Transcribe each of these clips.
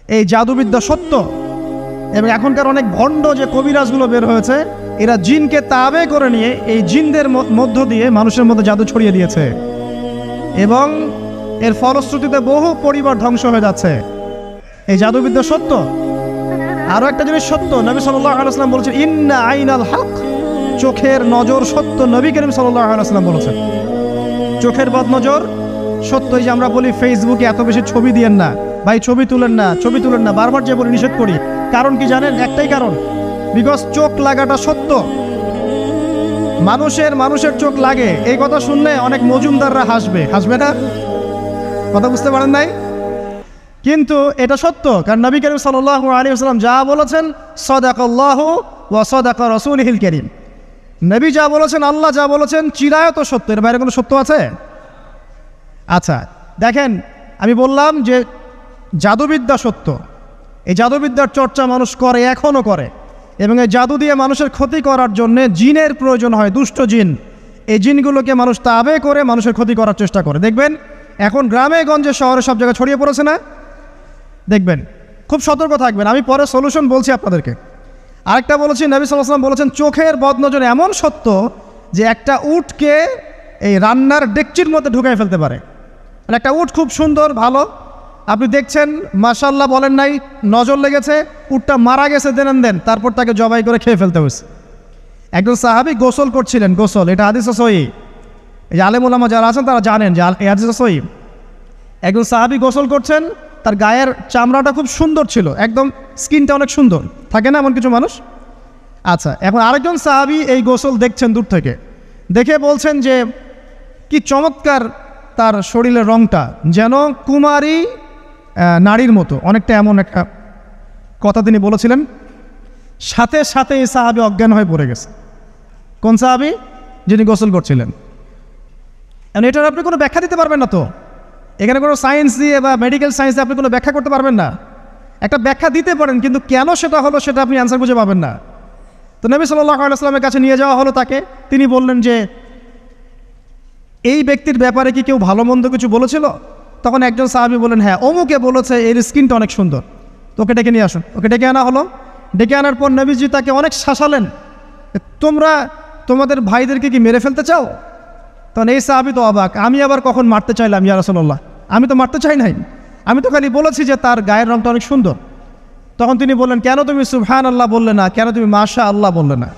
এই জাদুবিদ্যা সত্য। এবং এখনকার অনেক ভণ্ড যে কবিরাজগুলো বের হয়েছে, এরা জিনকে তাবে করে নিয়ে এই জিনদের মধ্য দিয়ে মানুষের মধ্যে জাদু ছড়িয়ে দিয়েছে, এবং এর ফলশ্রুতিতে বহু পরিবার ধ্বংস হয়ে যাচ্ছে। এই জাদুবিদ্যা সত্য। আরও একটা জিনিস সত্য, নবী সাল্লাল্লাহু আলাইহি ওয়াসাল্লাম বলেছেন ইন্না আইনাল হক, চোখের নজর সত্য। নবী করিম সাল্লাল্লাহু আলাইহি ওয়াসাল্লাম বলেছেন চোখের বদনজর সত্য। এই যে আমরা বলি ফেসবুকে এত বেশি ছবি দিয়েন না ভাই, ছবি তুলেন না, ছবি তুলেন না, বারবার যে বলি নিষেধ করি। কারণ কি জানেন? একটাই কারণ, বিকজ চোখ লাগাটা সত্য। মানুষের চোখ লাগে, এই কথা শুনলে অনেক মজুমদাররা হাসবে না? কথা বুঝতে পারেন নাই? কিন্তু এটা সত্য, কারণ নবী করিম সাল্লাল্লাহু আলাইহি ওয়াসাল্লাম যা বলেছেন সাদাকাল্লাহু ওয়া সাদাকা রাসূলুহুল কারীম। নবী যা বলেছেন, আল্লাহ যা বলেছেন চিরায়ত সত্য, এর বাইরে কোনো সত্য আছে? আচ্ছা দেখেন, আমি বললাম যে জাদুবিদ্যা সত্য। এই জাদুবিদ্যার চর্চা মানুষ করে, এখনও করে, এবং এই জাদু দিয়ে মানুষের ক্ষতি করার জন্য জিনের প্রয়োজন হয়, দুষ্ট জিন। এই জিনগুলোকে মানুষ তাবে করে মানুষের ক্ষতি করার চেষ্টা করে। দেখবেন এখন গ্রামে গঞ্জে শহরে সব জায়গায় ছড়িয়ে পড়েছে না? দেখবেন, খুব সতর্ক থাকবেন। আমি পরে সলিউশন বলছি আপনাদেরকে। আরেকটা বলেছি, নবী সাল্লাল্লাহু আলাইহি ওয়াসাল্লাম বলেছেন চোখের বদনজর এমন সত্য যে একটা উটকে এই রান্নার ডেকচির মধ্যে ঢুকাই ফেলতে পারে। মানে একটা উট খুব সুন্দর ভালো, আপনি দেখছেন মাশাআল্লাহ বলেন নাই, নজর লেগেছে, উটটা মারা গেছে দেন, তারপর তাকে জবাই করে খেয়ে ফেলতে হয়েছে। একজন সাহাবী গোসল করছিলেন, গোসল, এটা হাদিস সহিহ। এই যে আলেম ওলামা যারা আছেন তারা জানেন যে এই হাদিস সহিহ। একজন সাহাবী গোসল করছেন, তার গায়ের চামড়াটা খুব সুন্দর ছিল, একদম স্কিনটা অনেক সুন্দর থাকে না এমন কিছু মানুষ? আচ্ছা, এখন আরেকজন সাহাবী এই গোসল দেখছেন দূর থেকে, দেখে বলছেন যে কি চমৎকার তার শরীরের রংটা, যেন কুমারী নারীর মতো, অনেকটা এমন একটা কথা তিনি বলেছিলেন। সাথে সাথে এই সাহাবী অজ্ঞান হয়ে পড়ে গেছে। কোন সাহাবী? যিনি গোসল করছিলেন। এখন এটার আপনি কোনো ব্যাখ্যা দিতে পারবেন না তো, এখানে কোনো সায়েন্স দিয়ে বা মেডিকেল সায়েন্স দিয়ে আপনি কোনো ব্যাখ্যা করতে পারবেন না। একটা ব্যাখ্যা দিতে পারেন, কিন্তু কেন সেটা হলো সেটা আপনি অ্যান্সার খুঁজে পাবেন না। তো নবী সাল্লাল্লাহু আলাইহি ওয়াসাল্লামের কাছে নিয়ে যাওয়া হলো তাকে। তিনি বললেন যে এই ব্যক্তির ব্যাপারে কি কেউ ভালো মন্দ কিছু বলেছিল? তখন একজন সাহাবী বললেন হ্যাঁ, অমুকে বলেছে এর স্কিনটা অনেক সুন্দর, তো ওকে ডেকে নিয়ে আসুন। ওকে ডেকে আনা হলো। ডেকে আনার পর নবীজি তাকে অনেক শাসালেন, তোমরা তোমাদের ভাইদেরকে কি মেরে ফেলতে চাও? তখন এই সাহাবী তো অবাক, আমি আবার কখন মারতে চাইলাম ইয়া রাসূলুল্লাহ? আমি তো মারতে চাই নাই, আমি তো খালি বলেছি যে তার গায়ের রংটা অনেক সুন্দর। তখন তিনি বললেন কেন তুমি সুবহানাল্লাহ বললে না, কেন তুমি মাশাআল্লাহ বললে না?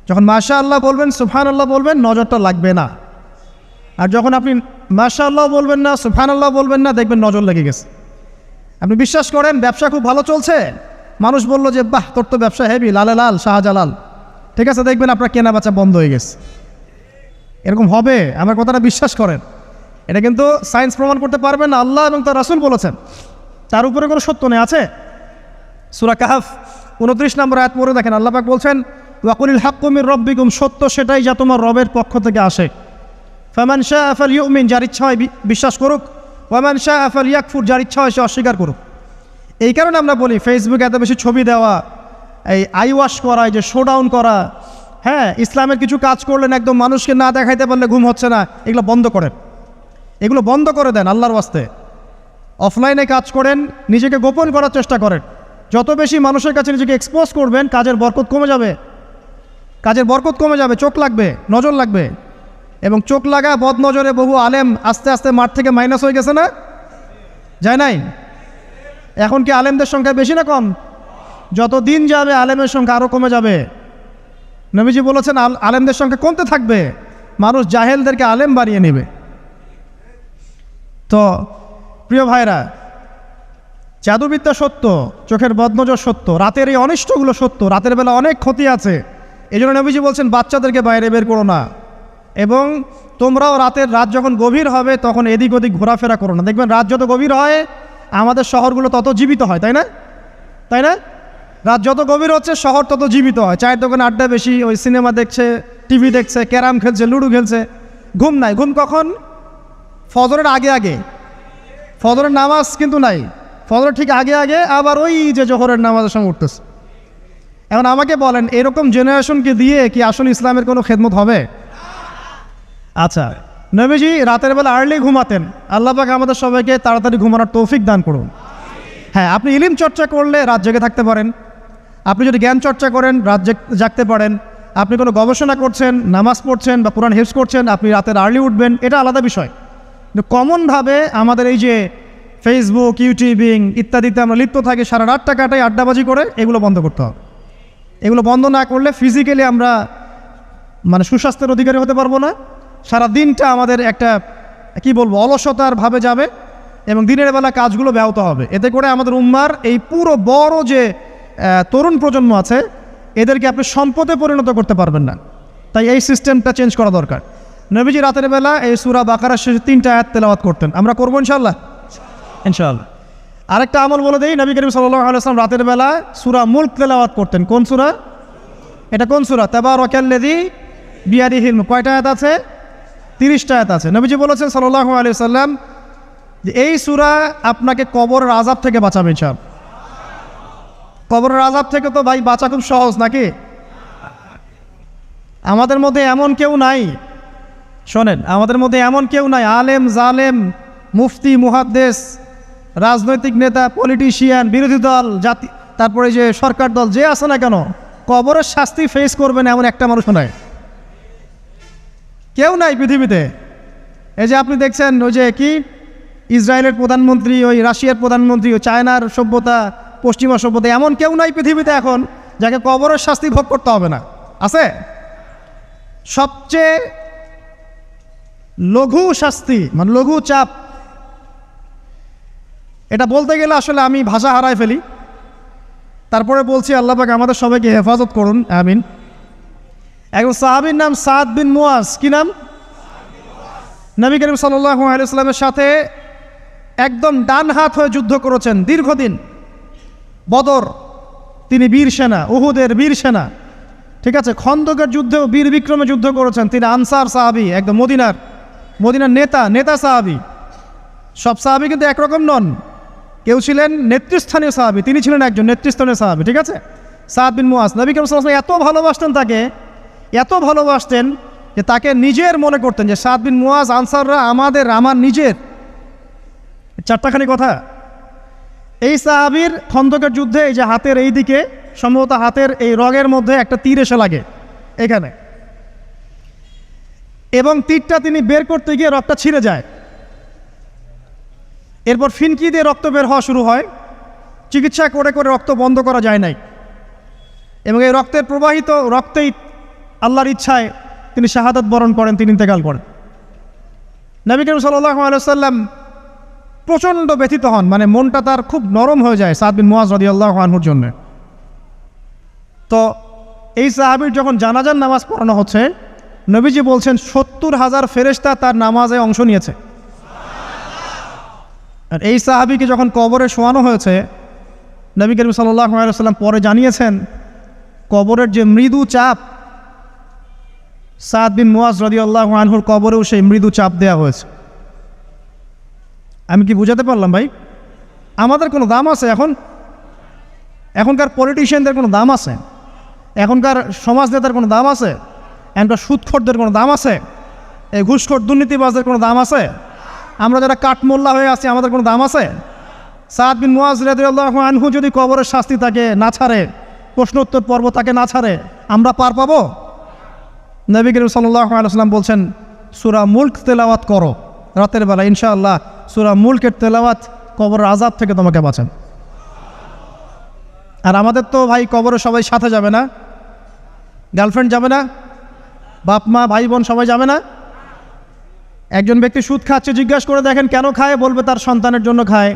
যখন মাশাআল্লাহ বলবেন, সুবহানাল্লাহ বলবেন, নজরটা লাগবে না। আর যখন আপনি মাশাআল্লাহ বলবেন না, সুবহানাল্লাহ বলবেন না, দেখবেন নজর লেগে গেছে। আপনি বিশ্বাস করেন ব্যবসা খুব ভালো চলছে, মানুষ বলল যে বাহ তোর তো ব্যবসা হেভি, লালে লাল শাহজালাল, ঠিক আছে, দেখবেন আপনার কেনা বেচা বন্ধ হয়ে গেছে। এরকম হবে, আমার কথাটা বিশ্বাস করেন। এটা কিন্তু সায়েন্স প্রমাণ করতে পারবেন না, আল্লাহ এবং তার রাসূল বলেছেন, তার উপরে কোনো সত্য নেই। আছে সূরা কাহফ 29 নম্বর আয়াত পড়ে দেখেন, আল্লাহ পাক বলছেন ওয়াকুলিল হাক্কু মির রাব্বিকুম, সত্য সেটাই যা তোমার রবের পক্ষ থেকে আসে। ফামান শাআ ফালইউমিন, যার ইচ্ছা হয় বিশ্বাস করুক, ওয়ামান শাআ ফালইয়াকফুর, যার ইচ্ছা হয় সে অস্বীকার করুক। এই কারণে আমরা বলি ফেসবুকে এত বেশি ছবি দেওয়া, এই আই ওয়াশ করা, এই যে শোডাউন করা, হ্যাঁ ইসলামের কিছু কাজ করলেন একদম মানুষকে না দেখাইতে পারলে ঘুম হচ্ছে না, এগুলো বন্ধ করেন, এগুলো বন্ধ করে দেন আল্লাহর ওয়াস্তে। অফলাইনে কাজ করেন, নিজেকে গোপন করার চেষ্টা করেন। যত বেশি মানুষের কাছে নিজেকে এক্সপোজ করবেন, কাজের বরকত কমে যাবে, কাজের বরকত কমে যাবে, চোখ লাগবে, নজর লাগবে। এবং চোখ লাগা বদ নজরে বহু আলেম আস্তে আস্তে মাঠ থেকে মাইনাস হয়ে গেছে না? যায় নাই? এখন কি আলেমদের সংখ্যা বেশি না কম? যত দিন যাবে আলেমের সংখ্যা আরও কমে যাবে। নবীজি বলেছেন আলেমদের সংখ্যা কমতে থাকবে, মানুষ জাহেলদেরকে আলেম বানিয়ে নেবে। তো প্রিয় ভাইরা, জাদুবিদ্যা সত্য, চোখের বদনজর সত্য, রাতের এই অনিষ্টগুলো সত্য, রাতের বেলা অনেক ক্ষতি আছে। এই জন্য নবীজি বলছেন বাচ্চাদেরকে বাইরে বের করো না, এবং তোমরাও রাত যখন গভীর হবে তখন এদিক ওদিক ঘোরাফেরা করো না। দেখবেন রাত যত গভীর হয় আমাদের শহরগুলো তত জীবিত হয়, তাই না? তাই না? রাত যত গভীর হচ্ছে শহর তত জীবিত হয়। চায়ের দোকানে আড্ডা বেশি, ওই সিনেমা দেখছে, টিভি দেখছে, ক্যারাম খেলছে, লুডো খেলছে, ঘুম নাই। ঘুম কখন? ফজরের আগে আগে। ফজরের নামাজ কিন্তু নাই, ফজরের ঠিক আগে আগে, আবার ওই যে জোহরের নামাজের সঙ্গে উঠতেছে। এখন আমাকে বলেন এরকম জেনারেশনকে দিয়ে কি আসলে ইসলামের কোনো খেদমত হবে? আচ্ছা, নবীজি রাতের বেলা আর্লি ঘুমাতেন, আল্লাহ পাক আমাদের সবাইকে তাড়াতাড়ি ঘুমানোর তৌফিক দান করুন। হ্যাঁ, আপনি ইলম চর্চা করলে রাত জেগে থাকতে পারেন, আপনি যদি জ্ঞান চর্চা করেন রাত জাগতে পারেন, আপনি কোনো গবেষণা করছেন, নামাজ পড়ছেন বা কোরআন হিফজ করছেন, আপনি রাতের আর্লি উঠবেন, এটা আলাদা বিষয়। কিন্তু কমনভাবে আমাদের এই যে ফেসবুক, ইউটিউবিং ইত্যাদিতে আমরা লিপ্ত থাকি, সারা রাতটা কাটাই আড্ডাবাজি করে, এগুলো বন্ধ করতে হবে। এগুলো বন্ধ না করলে ফিজিক্যালি আমরা মানে সুস্বাস্থ্যের অধিকারী হতে পারবো না, সারা দিনটা আমাদের একটা কি বলবো অলসতার ভাবে যাবে এবং দিনের বেলা কাজগুলো ব্যাহত হবে। এতে করে আমাদের উম্মার এই পুরো বড় যে তরুণ প্রজন্ম আছে এদেরকে আপনি সম্পদে পরিণত করতে পারবেন না। তাই এই সিস্টেমটা চেঞ্জ করা দরকার। নবীজি রাতের বেলা এই সূরা বাকারার শেষে 3টা আয়াত তেলাওয়াত করতেন, আমরা করবো ইনশাআল্লাহ। ইনশাআল্লাহ। আরেকটা আমল বলে দেই, নবী করিম সাল্লাল্লাহু আলাইহি ওয়াসাল্লাম রাতের বেলা সূরা মুলক তেলাওয়াত করতেন। কোন সূরা এটা? কোন সূরা? তাবারাকাল্লাযী বিয়াদিহিল মুলক। কয়টা আয়াত আছে? 30টা আয়াত আছে। নবীজি বলেছেন সাল্লাল্লাহু আলাইহি ওয়াসাল্লাম যে এই সূরা আপনাকে কবরের আযাব থেকে বাঁচাবে ইনশাআল্লাহ। কবরের আযাব থেকে তো ভাই বাঁচা খুব সহজ নাকি? আমাদের মধ্যে এমন কেউ নাই, শোনেন, আমাদের মধ্যে এমন কেউ নাই আলেম জালেম মুফতি মুহাদ্দিস রাজনৈতিক নেতা পলিটিশিয়ান বিরোধী দল জাতি তারপরে যে সরকার দল যে আছে না কেন, কবরের শাস্তি ফেস করবেন এমন একটা মানুষ নাই, কেউ নাই পৃথিবীতে। এই যে আপনি দেখছেন ওই যে কি ইসরায়েলের প্রধানমন্ত্রী, ওই রাশিয়ার প্রধানমন্ত্রী, ওই চায়নার সভ্যতা, পশ্চিমা সভ্যতা, এমন কেউ নাই পৃথিবীতে এখন যাকে কবরের শাস্তি ভোগ করতে হবে না। আছে? সবচেয়ে লঘু শাস্তি মানে লঘু চাপ, এটা বলতে গেলে আসলে আমি ভাষা হারায় ফেলি, তারপরে বলছি আল্লাহ পাক আমাদের সবাইকে হেফাজত করুন, আমিন। একজন সাহাবীর নাম সাদ বিন মুয়াজ। কি নাম? নবী করিম সাল্লাল্লাহু আলাইহি ওয়াসাল্লামের সাথে একদম ডান হাত হয়ে যুদ্ধ করেছেন দীর্ঘদিন। বদর তিনি বীর সেনা, উহুদের বীর সেনা, ঠিক আছে, খন্দকের যুদ্ধেও বীর বিক্রমে যুদ্ধ করেছেন। তিনি আনসার সাহাবী, একদম মদিনার নেতা সাহাবী। সব সাহাবী কিন্তু একরকম নন, কেউ ছিলেন নেতৃস্থানীয় সাহাবী, তিনি ছিলেন একজন নেতৃস্থানীয় সাহাবী, ঠিক আছে, সাদ বিন মুয়াজ। নবী করিম সাল্লাল্লাহু আলাইহি ওয়াসাল্লাম এত ভালোবাসতেন তাকে, এত ভালোবাসতেন যে তাকে নিজের মনে করতেন যে সাদ বিন মুয়াজ আনসাররা আমার নিজের। 4টাখানি কথা। এই সাহাবীর খন্দকের যুদ্ধে এই যে হাতের এই দিকে সম্ভবত হাতের এই রগের মধ্যে একটা তীর এসে লাগে এখানে, এবং তীরটা তিনি বের করতে গিয়ে রক্তটা ছিঁড়ে যায়। এরপর ফিনকি দিয়ে রক্ত বের হওয়া শুরু হয়। চিকিৎসা করে করে রক্ত বন্ধ করা যায় নাই, এবং এই রক্তের প্রবাহিত রক্তেই আল্লাহর ইচ্ছায় তিনি শাহাদাত বরণ করেন, তিনি ইন্তেকাল করেন। নবী করিম সাল্লাল্লাহু আলাইহি ওয়াসাল্লাম প্রচণ্ড ব্যথিত হন, মানে মনটা তার খুব নরম হয়ে যায় সাদ বিন মুয়াজ রাদিয়াল্লাহু আনহুর জন্য। তো এই সাহাবীর যখন জানাজার নামাজ পড়ানো হচ্ছে, নবীজি বলছেন 70,000 ফেরেশতা তার নামাজে অংশ নিয়েছে। আর এই সাহাবীকে যখন কবরে শোয়ানো হয়েছে, নবী করিম সাল্লাল্লাহু আলাইহি ওয়াসাল্লাম পরে জানিয়েছেন কবরের যে মৃদু চাপ, সাদ বিন মুয়াজ রাদিয়াল্লাহু আনহুর কবরেও সেই মৃদু চাপ দেওয়া হয়েছে। আমি কি বুঝাতে পারলাম ভাই? আমাদের কোনো দাম আছে এখনকার পলিটিশিয়ানদের কোনো দাম আছে? এখনকার সমাজ নেতার কোনো দাম আছে? এখনকার সুদখোরদের কোনো দাম আছে? এই ঘুষখোর দুর্নীতিবাজদের কোনো দাম আছে? আমরা যারা কাঠমোল্লা হয়ে আছি আমাদের কোনো দাম আছে? সাদ বিন মুয়াজ রাদিয়াল্লাহু আনহু যদি কবরের শাস্তি তাকে না ছাড়ে, প্রশ্নোত্তর পর্ব তাকে না ছাড়ে, আমরা পার পাবো? নবী করিম সাল্লাল্লাহু আলাইহি ওয়াসাল্লাম বলছেন সূরা মুলক তেলাওয়াত করো রাতের বেলা, ইনশাআল্লাহ সূরা মুলকের তেলাওয়াত কবরের আযাব থেকে তোমাকে বাঁচান। আর আমাদের তো ভাই কবরে সবাই সাথে যাবে না, গার্লফ্রেন্ড যাবে না, বাপ মা ভাই বোন সবাই যাবে না। একজন ব্যক্তি সুদ খাচ্ছে, জিজ্ঞাসা করে দেখেন কেন খায়, বলবে তার সন্তানের জন্য খায়,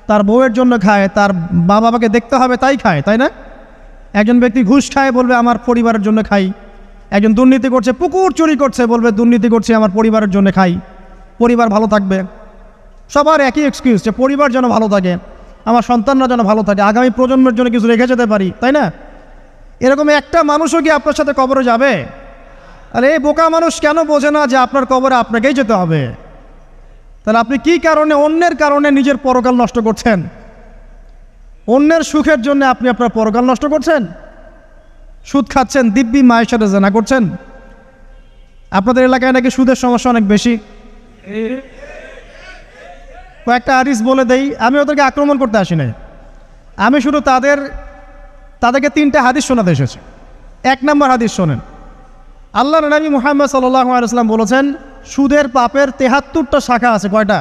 তার বউয়ের জন্য খায়, তার মা বাবাকে দেখতে হবে তাই খায়, তাই না? একজন ব্যক্তি ঘুষ খায়, বলবে আমার পরিবারের জন্য খাই। একজন দুর্নীতি করছে, পুকুর চুরি করছে, বলবে দুর্নীতি করছে আমার পরিবারের জন্য খাই, পরিবার ভালো থাকবে। সবার একই এক্সকিউজ যে পরিবার যেন ভালো থাকে, আমার সন্তানরা যেন ভালো থাকে, আগামী প্রজন্মের জন্য কিছু রেখে যেতে পারি, তাই না? এরকম একটা মানুষও কি আপনার সাথে কবরে যাবে? আর এই বোকা মানুষ কেন বোঝে না যে আপনার কবরে আপনাকেই যেতে হবে? তাহলে আপনি কি কারণে অন্যের কারণে নিজের পরকাল নষ্ট করছেন? অন্যের সুখের জন্য আপনি আপনার পরকাল নষ্ট করছেন। সুদ খাচ্ছেন, দিব্যি মায়ের সাথে জেনা করছেন। আপনাদের এলাকায় নাকি সুদের সমস্যা অনেক বেশি। কয়েকটা হাদিস বলে দেই, আমি ওদেরকে আক্রমণ করতে আসি নাই, আমি শুধু তাদেরকে 3টা হাদিস শোনাতে এসেছি। 1 নম্বর হাদিস শোনেন। আল্লাহর নবী মুহাম্মদ সাল্লাল্লাহু আলাইহি ওয়াসাল্লাম বলেছেন, সুদের পাপের 73টা শাখা আছে। কয়টা?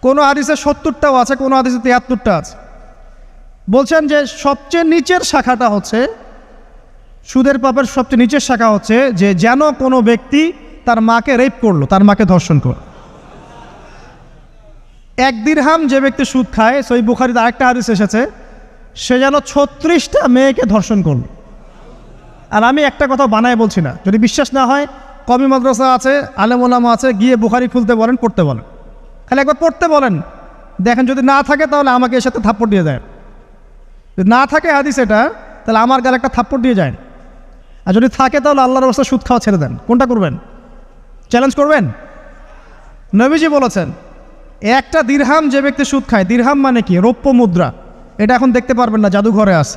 কোনো হাদিসে 70টাও আছে, কোনো হাদিসে 73টা আছে। বলছেন যে সবচেয়ে নিচের শাখাটা হচ্ছে, সুদের পাপের সবচেয়ে নিচের শাখা হচ্ছে যে যেন কোনো ব্যক্তি তার মাকে রেপ করলো, তার মাকে ধর্ষণ করলো। 1 দিরহাম যে ব্যক্তি সুদ খায়, সহিহ বুখারীতে আরেকটা হাদিস এসেছে, সে যেন 36টা মেয়েকে ধর্ষণ করল। আর আমি একটা কথা বানায় বলছি না, যদি বিশ্বাস না হয় কওমি মাদ্রাসা আছে, আলেম ওলামা আছে, গিয়ে বুখারী খুলতে বলেন, পড়তে বলেন, খালি একবার পড়তে বলেন, দেখেন যদি না থাকে তাহলে আমাকে এর সাথে থাপ্পড় দিয়ে যায়। যদি না থাকে হাদিস এটা, তাহলে আমার গালে একটা থাপ্পড় দিয়ে যায়। আর যদি থাকে তাহলে আল্লাহর রাস্তায় সুদ খাওয়া ছেড়ে দেন। কোনটা করবেন? চ্যালেঞ্জ করবেন? নবীজি বলেছেন, 1টা দিরহাম যে ব্যক্তি সুদ খায়, দিরহাম মানে কি? রৌপ্য মুদ্রা। এটা এখন দেখতে পারবেন না, জাদুঘরে আছে।